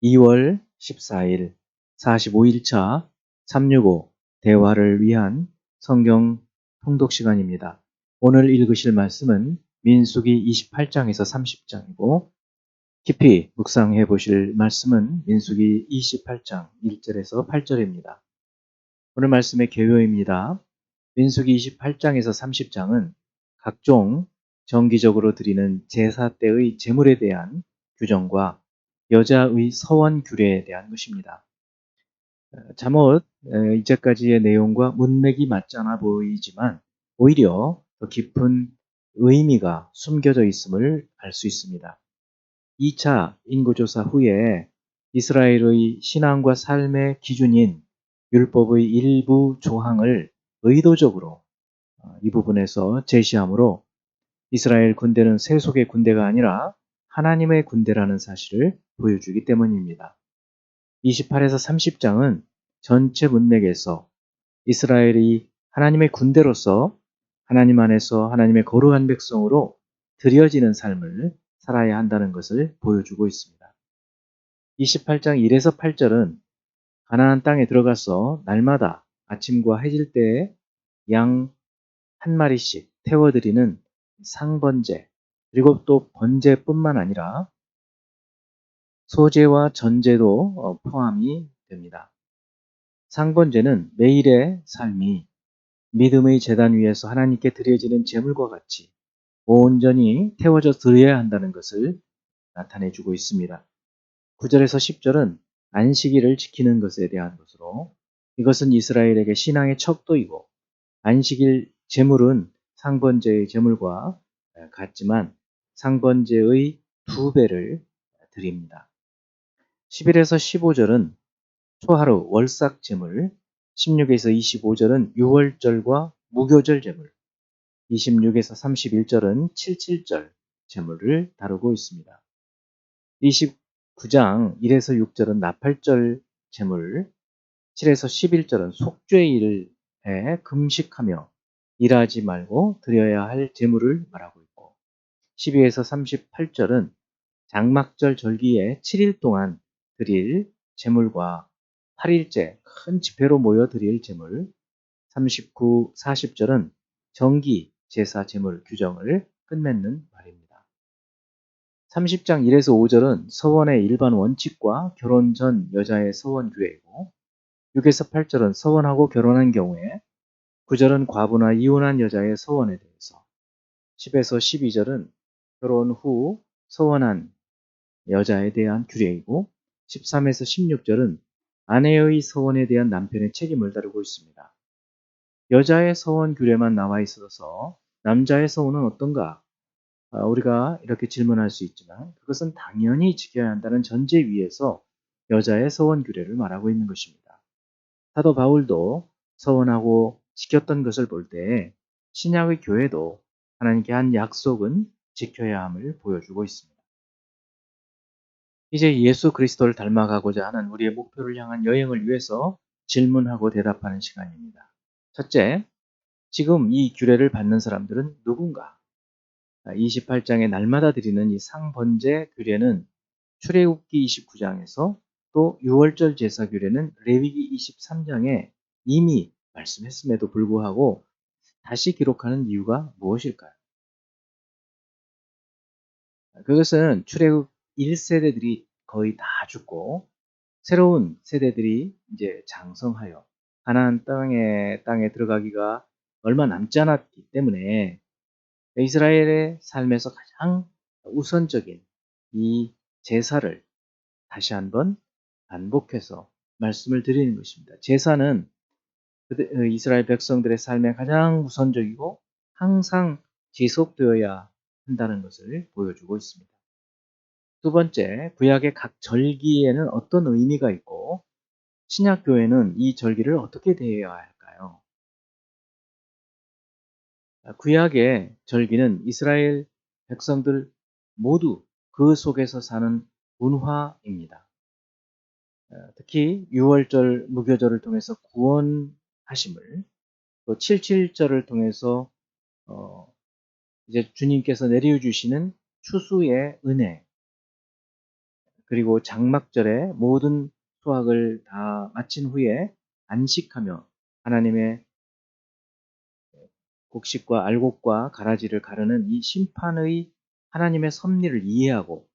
2월 14일 45일차 365 대화를 위한 성경 통독 시간입니다. 오늘 읽으실 말씀은 민수기 28장에서 30장이고 깊이 묵상해 보실 말씀은 민수기 28장 1절에서 8절입니다. 오늘 말씀의 개요입니다. 민수기 28장에서 30장은 각종 정기적으로 드리는 제사 때의 제물에 대한 규정과 여자의 서원 규례에 대한 것입니다. 잠옷 이제까지의 내용과 문맥이 맞지 않아 보이지만 오히려 더 깊은 의미가 숨겨져 있음을 알 수 있습니다. 2차 인구조사 후에 이스라엘의 신앙과 삶의 기준인 율법의 일부 조항을 의도적으로 이 부분에서 제시하므로 이스라엘 군대는 세속의 군대가 아니라 하나님의 군대라는 사실을 보여주기 때문입니다. 28에서 30장은 전체 문맥에서 이스라엘이 하나님의 군대로서 하나님 안에서 하나님의 거룩한 백성으로 드려지는 삶을 살아야 한다는 것을 보여주고 있습니다. 28장 1에서 8절은 가나안 땅에 들어가서 날마다 아침과 해질 때에 양 한 마리씩 태워드리는 상번제, 그리고 또 번제뿐만 아니라 소제와 전제도 포함이 됩니다. 상번제는 매일의 삶이 믿음의 제단 위에서 하나님께 드려지는 제물과 같이 온전히 태워져 드려야 한다는 것을 나타내주고 있습니다. 9절에서 10절은 안식일을 지키는 것에 대한 것으로 이것은 이스라엘에게 신앙의 척도이고 안식일 제물은 상번제의 제물과 같지만 상번제의 2배를 드립니다. 11에서 15절은 초하루 월삭 제물, 16에서 25절은 유월절과 무교절 제물, 26에서 31절은 77절 제물을 다루고 있습니다. 29장 1에서 6절은 나팔절 제물, 7에서 11절은 속죄일에 금식하며 일하지 말고 드려야 할 제물을 말하고 있고 12에서 38절은 장막절 절기에 7일 동안 드릴 제물과 8일째 큰 집회로 모여 드릴 제물, 39, 40절은 정기 제사 제물 규정을 끝맺는 말입니다. 30장 1에서 5절은 서원의 일반 원칙과 결혼 전 여자의 서원 규례이고 6에서 8절은 서원하고 결혼한 경우에 9절은 과부나 이혼한 여자의 서원에 대해서 10에서 12절은 결혼 후 서원한 여자에 대한 규례이고 13에서 16절은 아내의 서원에 대한 남편의 책임을 다루고 있습니다. 여자의 서원 규례만 나와 있어서 남자의 서원은 어떤가? 우리가 이렇게 질문할 수 있지만 그것은 당연히 지켜야 한다는 전제 위에서 여자의 서원 규례를 말하고 있는 것입니다. 사도 바울도 서원하고 지켰던 것을 볼 때 신약의 교회도 하나님께 한 약속은 지켜야 함을 보여주고 있습니다. 이제 예수 그리스도를 닮아가고자 하는 우리의 목표를 향한 여행을 위해서 질문하고 대답하는 시간입니다. 첫째, 지금 이 규례를 받는 사람들은 누군가? 28장에 날마다 드리는 이 상번제 규례는 출애굽기 29장에서 또 유월절 제사 규례는 레위기 23장에 이미 말씀했음에도 불구하고 다시 기록하는 이유가 무엇일까요? 그것은 출애굽 1세대들이 거의 다 죽고 새로운 세대들이 이제 장성하여 가나안 땅에 들어가기가 얼마 남지 않았기 때문에 이스라엘의 삶에서 가장 우선적인 이 제사를 다시 한번 반복해서 말씀을 드리는 것입니다. 제사는 이스라엘 백성들의 삶에 가장 우선적이고 항상 지속되어야 한다는 것을 보여주고 있습니다. 두 번째, 구약의 각 절기에는 어떤 의미가 있고 신약교회는 이 절기를 어떻게 대해야 할까요? 구약의 절기는 이스라엘 백성들 모두 그 속에서 사는 문화입니다. 특히 유월절, 무교절을 통해서 구원하심을, 또 77절을 통해서 이제 주님께서 내려주시는 추수의 은혜, 그리고 장막절에 모든 수확을 다 마친 후에 안식하며 하나님의 곡식과 알곡과 가라지를 가르는 이 심판의 하나님의 섭리를 이해하고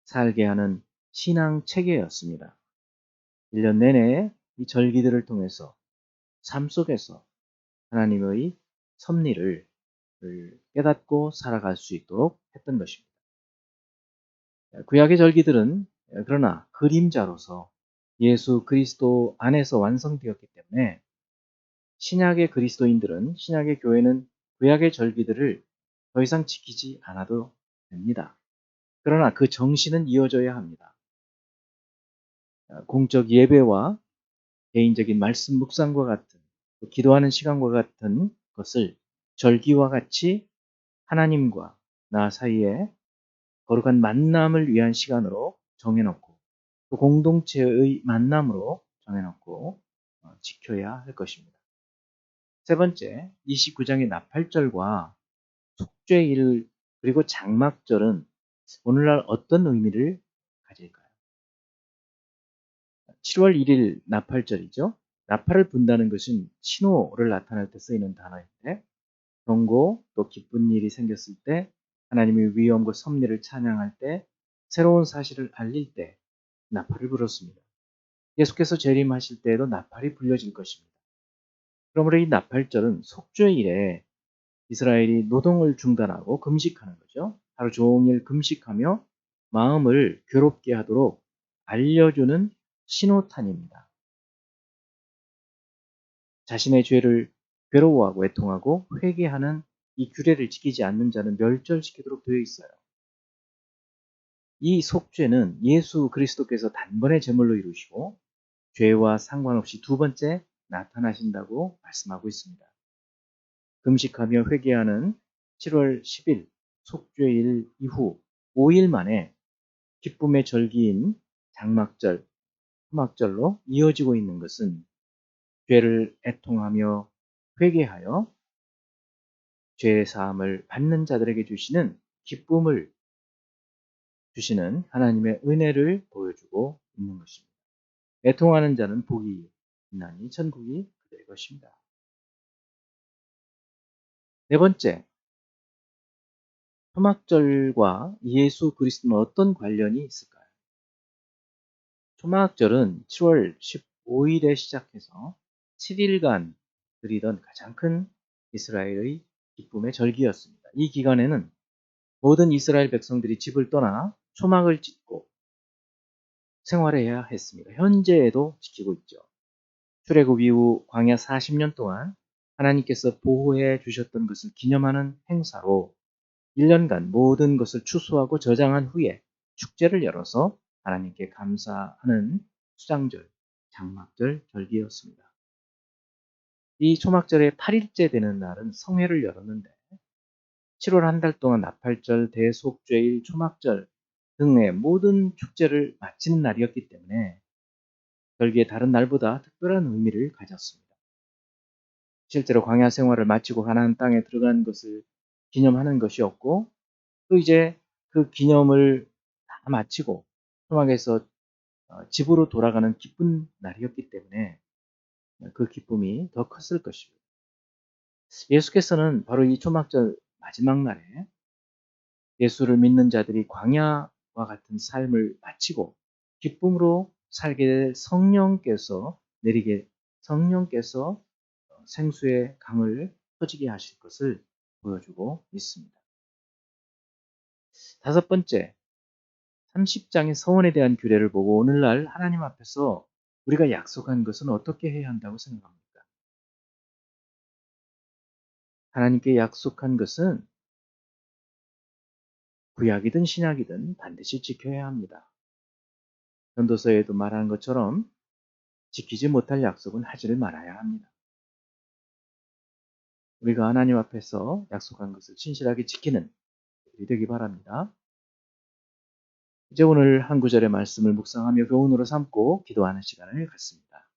살게 하는 신앙 체계였습니다. 1년 내내 이 절기들을 통해서 삶 속에서 하나님의 섭리를 깨닫고 살아갈 수 있도록 했던 것입니다. 구약의 절기들은 그러나 그림자로서 예수 그리스도 안에서 완성되었기 때문에 신약의 그리스도인들은, 신약의 교회는 구약의 절기들을 더 이상 지키지 않아도 됩니다. 그러나 그 정신은 이어져야 합니다. 공적 예배와 개인적인 말씀 묵상과 같은, 기도하는 시간과 같은 것을 절기와 같이 하나님과 나 사이에 거룩한 만남을 위한 시간으로 정해놓고, 또 공동체의 만남으로 정해놓고 지켜야 할 것입니다. 세 번째, 29장의 나팔절과 속죄일 그리고 장막절은 오늘날 어떤 의미를 가질까요? 7월 1일 나팔절이죠. 나팔을 분다는 것은 신호를 나타낼 때 쓰이는 단어인데, 경고 또 기쁜 일이 생겼을 때, 하나님의 위엄과 섭리를 찬양할 때, 새로운 사실을 알릴 때 나팔을 불었습니다. 예수께서 재림하실 때에도 나팔이 불려질 것입니다. 그러므로 이 나팔절은 속죄일에 이스라엘이 노동을 중단하고 금식하는 거죠. 하루 종일 금식하며 마음을 괴롭게 하도록 알려주는 신호탄입니다. 자신의 죄를 괴로워하고 애통하고 회개하는 이 규례를 지키지 않는 자는 멸절시키도록 되어 있어요. 이 속죄는 예수 그리스도께서 단번에 제물로 이루시고 죄와 상관없이 두 번째 나타나신다고 말씀하고 있습니다. 금식하며 회개하는 7월 10일 속죄일 이후 5일 만에 기쁨의 절기인 장막절, 초막절로 이어지고 있는 것은 죄를 애통하며 회개하여 죄 사함을 받는 자들에게 주시는 기쁨을 주시는 하나님의 은혜를 보여주고 있는 것입니다. 애통하는 자는 복이 있나니 천국이 그들 것입니다. 네 번째, 초막절과 예수 그리스도는 어떤 관련이 있을까요? 초막절은 7월 15일에 시작해서 7일간 드리던 가장 큰 이스라엘의 기쁨의 절기였습니다. 이 기간에는 모든 이스라엘 백성들이 집을 떠나 초막을 짓고 생활해야 했습니다. 현재에도 지키고 있죠. 출애굽 이후 광야 40년 동안 하나님께서 보호해 주셨던 것을 기념하는 행사로 1년간 모든 것을 추수하고 저장한 후에 축제를 열어서 하나님께 감사하는 수장절, 장막절 절기였습니다. 이 초막절의 8일째 되는 날은 성회를 열었는데 7월 한 달 동안 나팔절, 대속죄일, 초막절 등의 모든 축제를 마치는 날이었기 때문에 절기의 다른 날보다 특별한 의미를 가졌습니다. 실제로 광야 생활을 마치고 가나안 땅에 들어간 것을 기념하는 것이었고, 또 이제 그 기념을 다 마치고 초막에서 집으로 돌아가는 기쁜 날이었기 때문에 그 기쁨이 더 컸을 것입니다. 예수께서는 바로 이 초막절 마지막 날에 예수를 믿는 자들이 광야와 같은 삶을 마치고 기쁨으로 살게 될 성령께서 생수의 강을 터지게 하실 것을 보여주고 있습니다. 다섯 번째, 30장의 서원에 대한 규례를 보고 오늘날 하나님 앞에서 우리가 약속한 것은 어떻게 해야 한다고 생각합니까? 하나님께 약속한 것은 구약이든 신약이든 반드시 지켜야 합니다. 전도서에도 말한 것처럼 지키지 못할 약속은 하지를 말아야 합니다. 우리가 하나님 앞에서 약속한 것을 신실하게 지키는 우리 되기 바랍니다. 이제 오늘 한 구절의 말씀을 묵상하며 교훈으로 삼고 기도하는 시간을 갖습니다.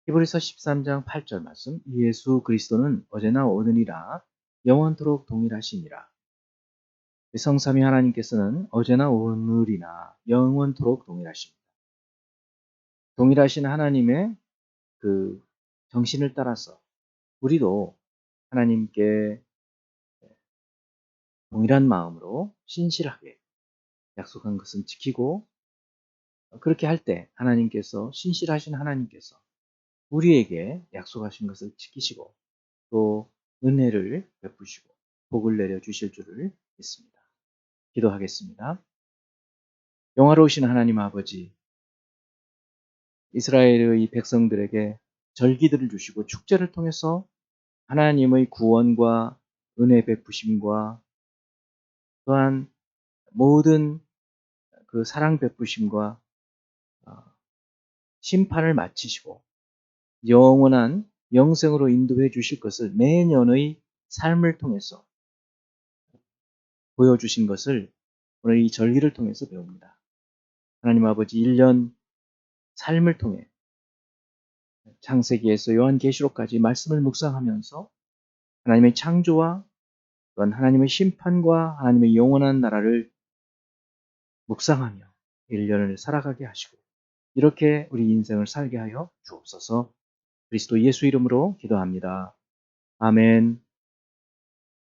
히브리서 13장 8절 말씀, 예수 그리스도는 어제나 오늘이라 영원토록 동일하시니라. 성삼위 하나님께서는 어제나 오늘이나 영원토록 동일하십니다. 동일하신 하나님의 그 정신을 따라서 우리도 하나님께 동일한 마음으로 신실하게 약속한 것은 지키고, 그렇게 할 때 하나님께서, 신실하신 하나님께서 우리에게 약속하신 것을 지키시고 또 은혜를 베푸시고 복을 내려 주실 줄을 믿습니다. 기도하겠습니다. 영화로우신 하나님 아버지, 이스라엘의 백성들에게 절기들을 주시고 축제를 통해서 하나님의 구원과 은혜 베푸심과 또한 모든 그 사랑 베푸심과 심판을 마치시고 영원한 영생으로 인도해 주실 것을 매년의 삶을 통해서 보여주신 것을 오늘 이 절기를 통해서 배웁니다. 하나님 아버지, 1년 삶을 통해 창세기에서 요한계시록까지 말씀을 묵상하면서 하나님의 창조와 또한 하나님의 심판과 하나님의 영원한 나라를 묵상하며 1년을 살아가게 하시고 이렇게 우리 인생을 살게 하여 주옵소서. 그리스도 예수 이름으로 기도합니다. 아멘.